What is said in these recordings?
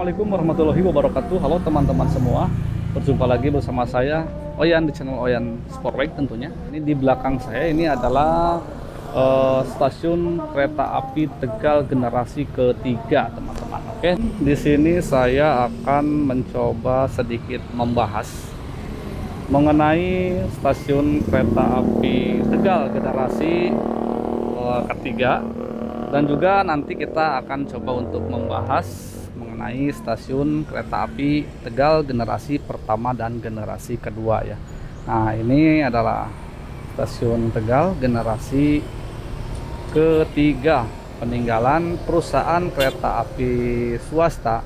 Assalamualaikum warahmatullahi wabarakatuh. Halo teman-teman semua, berjumpa lagi bersama saya Oyan di channel Oyan Sport Bike tentunya. Ini di belakang saya ini adalah stasiun kereta api Tegal generasi ketiga, teman-teman. Oke, di sini saya akan mencoba sedikit membahas mengenai stasiun kereta api Tegal generasi ketiga, dan juga nanti kita akan coba untuk membahas mengenai stasiun kereta api Tegal generasi pertama dan generasi kedua ya. Nah, ini adalah stasiun Tegal generasi ketiga peninggalan perusahaan kereta api swasta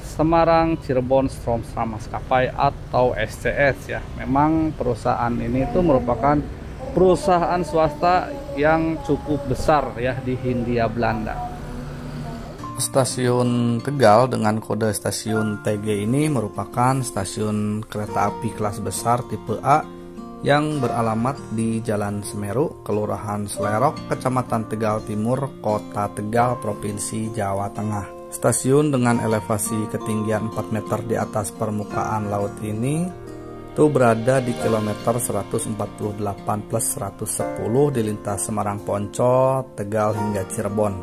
Semarang Cirebon Stromsra Maskapai atau SCS ya. Memang perusahaan ini itu merupakan perusahaan swasta yang cukup besar ya di Hindia Belanda. Stasiun Tegal dengan kode stasiun TG ini merupakan stasiun kereta api kelas besar tipe A yang beralamat di Jalan Semeru, Kelurahan Selerok, Kecamatan Tegal Timur, Kota Tegal, Provinsi Jawa Tengah. Stasiun dengan elevasi ketinggian 4 meter di atas permukaan laut ini itu berada di kilometer 148 plus 110 di lintas Semarang Poncol, Tegal hingga Cirebon,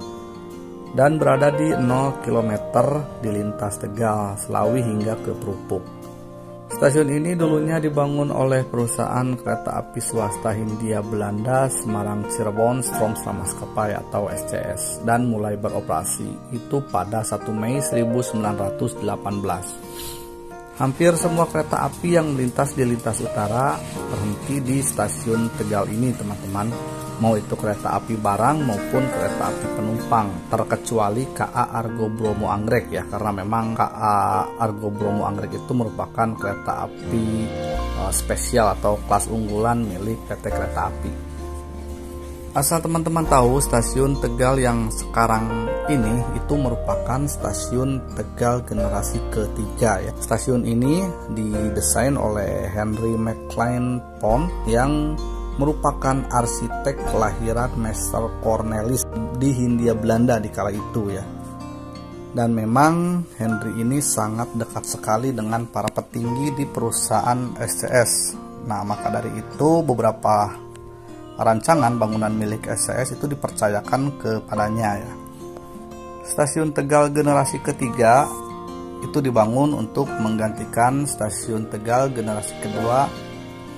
dan berada di 0 km di lintas Tegal, Selawi hingga ke Perupuk. Stasiun ini dulunya dibangun oleh perusahaan kereta api swasta Hindia Belanda Semarang Cirebon Stromsra Maskapai atau SCS dan mulai beroperasi itu pada 1 Mei 1918. Hampir semua kereta api yang melintas di lintas utara berhenti di stasiun Tegal ini, teman-teman. Mau itu kereta api barang maupun kereta api penumpang, terkecuali KA Argo Bromo Anggrek ya, karena memang KA Argo Bromo Anggrek itu merupakan kereta api spesial atau kelas unggulan milik PT Kereta Api. Asal teman-teman tahu, stasiun Tegal yang sekarang ini itu merupakan stasiun Tegal generasi ketiga ya. Stasiun ini didesain oleh Henry McLean Pond yang merupakan arsitek kelahiran Master Cornelis di Hindia Belanda di kala itu ya. Dan memang Henry ini sangat dekat sekali dengan para petinggi di perusahaan SCS. Nah, maka dari itu beberapa rancangan bangunan milik SCS itu dipercayakan kepadanya ya. Stasiun Tegal generasi ketiga itu dibangun untuk menggantikan stasiun Tegal generasi kedua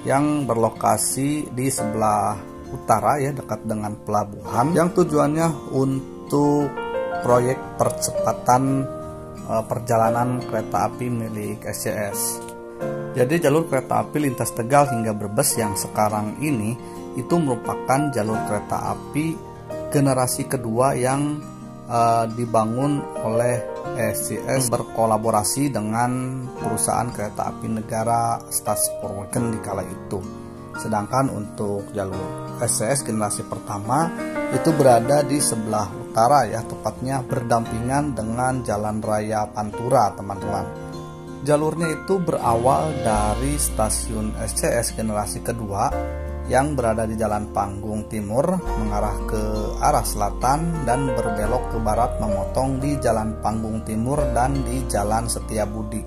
yang berlokasi di sebelah utara ya, dekat dengan pelabuhan, yang tujuannya untuk proyek percepatan perjalanan kereta api milik SCS. Jadi jalur kereta api lintas Tegal hingga Brebes yang sekarang ini itu merupakan jalur kereta api generasi kedua yang dibangun oleh SCS berkolaborasi dengan perusahaan kereta api negara Stadspoorwegen di kala itu. Sedangkan untuk jalur SCS generasi pertama itu berada di sebelah utara ya, tepatnya berdampingan dengan Jalan Raya Pantura, teman-teman. Jalurnya itu berawal dari stasiun SCS generasi kedua yang berada di Jalan Panggung Timur mengarah ke arah selatan dan berbelok ke barat memotong di Jalan Panggung Timur dan di Jalan Setiabudi.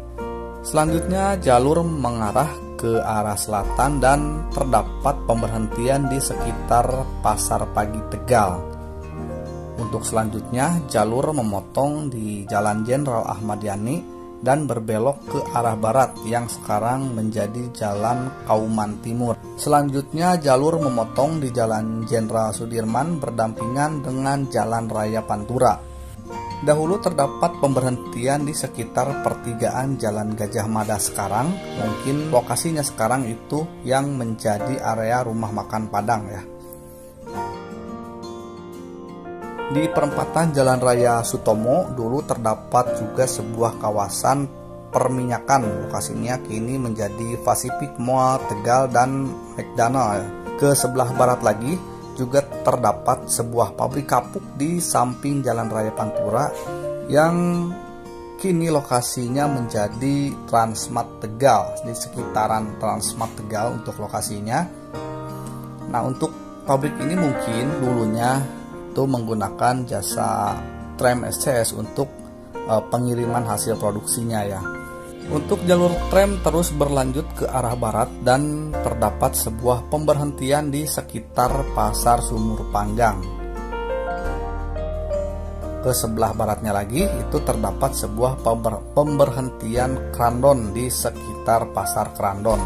Selanjutnya jalur mengarah ke arah selatan dan terdapat pemberhentian di sekitar Pasar Pagi Tegal. Untuk selanjutnya jalur memotong di Jalan Jenderal Ahmad Yani dan berbelok ke arah barat yang sekarang menjadi Jalan Kauman Timur. Selanjutnya jalur memotong di Jalan Jenderal Sudirman berdampingan dengan Jalan Raya Pantura. Dahulu terdapat pemberhentian di sekitar pertigaan Jalan Gajah Mada sekarang. Mungkin lokasinya sekarang itu yang menjadi area rumah makan Padang ya. Di perempatan Jalan Raya Sutomo dulu terdapat juga sebuah kawasan perminyakan. Lokasinya kini menjadi Pacific Mall Tegal dan McDonald. Ke sebelah barat lagi juga terdapat sebuah pabrik kapuk di samping Jalan Raya Pantura yang kini lokasinya menjadi Transmart Tegal, di sekitaran Transmart Tegal untuk lokasinya. Nah, untuk pabrik ini mungkin dulunya itu menggunakan jasa tram SCS untuk pengiriman hasil produksinya ya. Untuk jalur tram terus berlanjut ke arah barat dan terdapat sebuah pemberhentian di sekitar Pasar Sumur Panggang. Ke sebelah baratnya lagi itu terdapat sebuah pemberhentian Krandon di sekitar Pasar Krandon.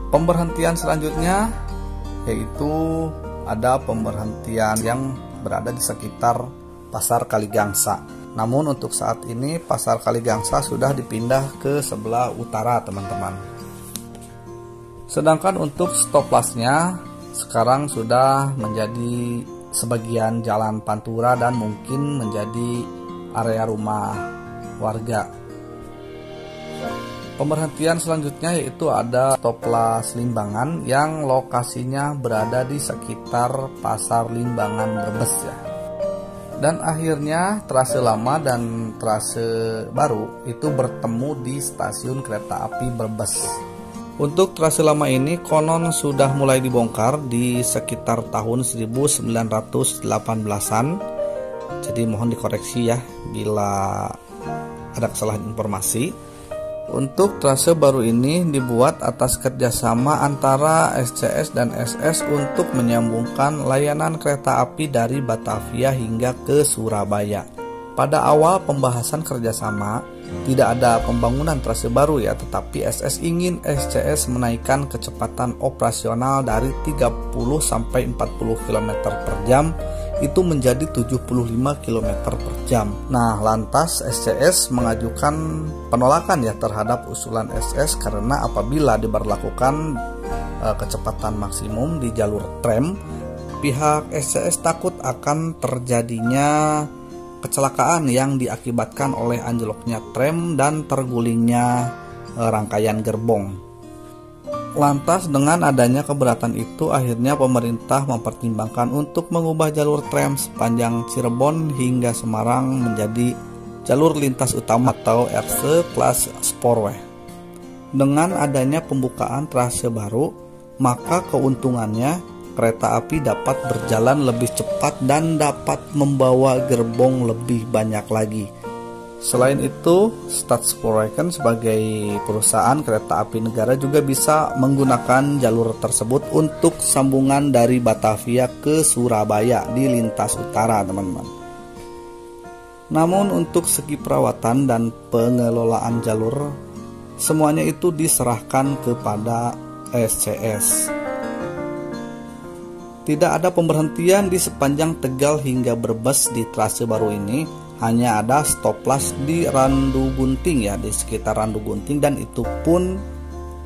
Pemberhentian selanjutnya yaitu ada pemberhentian yang berada di sekitar Pasar Kaligangsa. Namun untuk saat ini Pasar Kaligangsa sudah dipindah ke sebelah utara teman-teman. Sedangkan untuk stop loss-nya sekarang sudah menjadi sebagian jalan Pantura dan mungkin menjadi area rumah warga. Pemberhentian selanjutnya yaitu ada stop loss Limbangan yang lokasinya berada di sekitar Pasar Limbangan Brebes ya. Dan akhirnya trase lama dan trase baru itu bertemu di stasiun kereta api Brebes. Untuk trase lama ini konon sudah mulai dibongkar di sekitar tahun 1918-an. Jadi mohon dikoreksi ya bila ada kesalahan informasi. Untuk trase baru ini dibuat atas kerjasama antara SCS dan SS untuk menyambungkan layanan kereta api dari Batavia hingga ke Surabaya. Pada awal pembahasan kerjasama, tidak ada pembangunan trase baru ya, tetapi SS ingin SCS menaikkan kecepatan operasional dari 30 sampai 40 km per jam itu menjadi 75 km per jam. Nah, lantas SCS mengajukan penolakan ya terhadap usulan SS karena apabila diberlakukan kecepatan maksimum di jalur tram, pihak SCS takut akan terjadinya kecelakaan yang diakibatkan oleh anjloknya tram dan tergulingnya rangkaian gerbong. Lantas dengan adanya keberatan itu akhirnya pemerintah mempertimbangkan untuk mengubah jalur tram sepanjang Cirebon hingga Semarang menjadi jalur lintas utama atau RC Class Sporway. Dengan adanya pembukaan trase baru, maka keuntungannya kereta api dapat berjalan lebih cepat dan dapat membawa gerbong lebih banyak lagi. Selain itu, Stadspoorwegen sebagai perusahaan kereta api negara juga bisa menggunakan jalur tersebut untuk sambungan dari Batavia ke Surabaya di lintas utara, teman-teman. Namun untuk segi perawatan dan pengelolaan jalur, semuanya itu diserahkan kepada SCS. Tidak ada pemberhentian di sepanjang Tegal hingga Brebes di trase baru ini. Hanya ada stop loss di Randu Gunting ya, di sekitar Randu Gunting, dan itu pun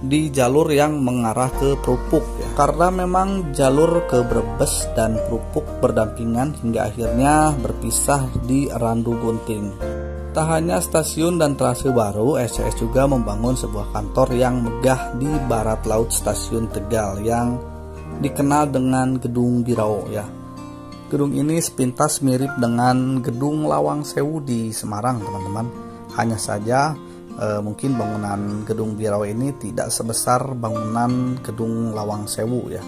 di jalur yang mengarah ke Prupuk ya. Karena memang jalur ke Brebes dan Prupuk berdampingan hingga akhirnya berpisah di Randu Gunting. Tak hanya stasiun dan trase baru, SCS juga membangun sebuah kantor yang megah di barat laut stasiun Tegal yang dikenal dengan Gedung Birau ya. Gedung ini sepintas mirip dengan Gedung Lawang Sewu di Semarang, teman-teman. Hanya saja mungkin bangunan Gedung Birau ini tidak sebesar bangunan Gedung Lawang Sewu ya.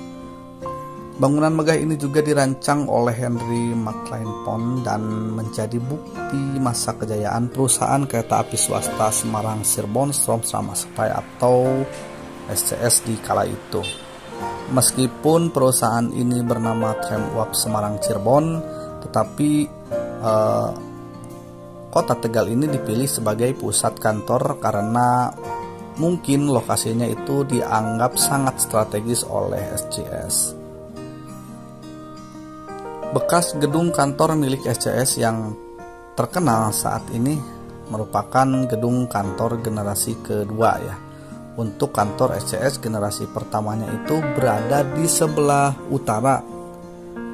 Bangunan megah ini juga dirancang oleh Henry McLean Pond dan menjadi bukti masa kejayaan perusahaan kereta api swasta Semarang Cirebon Stromsra-Maskapai atau SCS di kala itu. Meskipun perusahaan ini bernama Tramwap Semarang Cirebon, tetapi kota Tegal ini dipilih sebagai pusat kantor karena mungkin lokasinya itu dianggap sangat strategis oleh SCS. Bekas gedung kantor milik SCS yang terkenal saat ini merupakan gedung kantor generasi kedua ya. Untuk kantor SCS generasi pertamanya itu berada di sebelah utara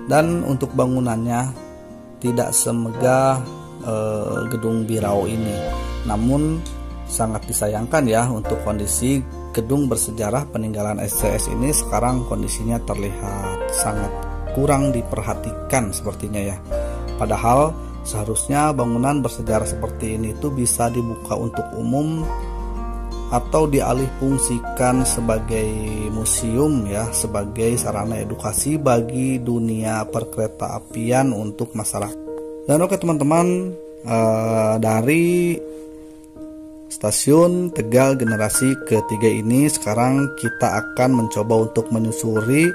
dan untuk bangunannya tidak semegah gedung Birau ini. Namun sangat disayangkan ya untuk kondisi gedung bersejarah peninggalan SCS ini sekarang kondisinya terlihat sangat kurang diperhatikan sepertinya ya. Padahal seharusnya bangunan bersejarah seperti ini itu bisa dibuka untuk umum atau dialihfungsikan sebagai museum ya, sebagai sarana edukasi bagi dunia perkereta apian untuk masyarakat. Dan oke teman-teman, Dari stasiun Tegal generasi ketiga ini, sekarang kita akan mencoba untuk menyusuri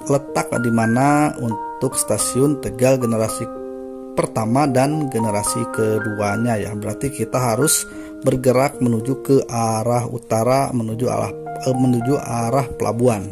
letak di mana untuk stasiun Tegal generasi pertama dan generasi keduanya ya. Berarti kita harus bergerak menuju ke arah utara, menuju arah pelabuhan.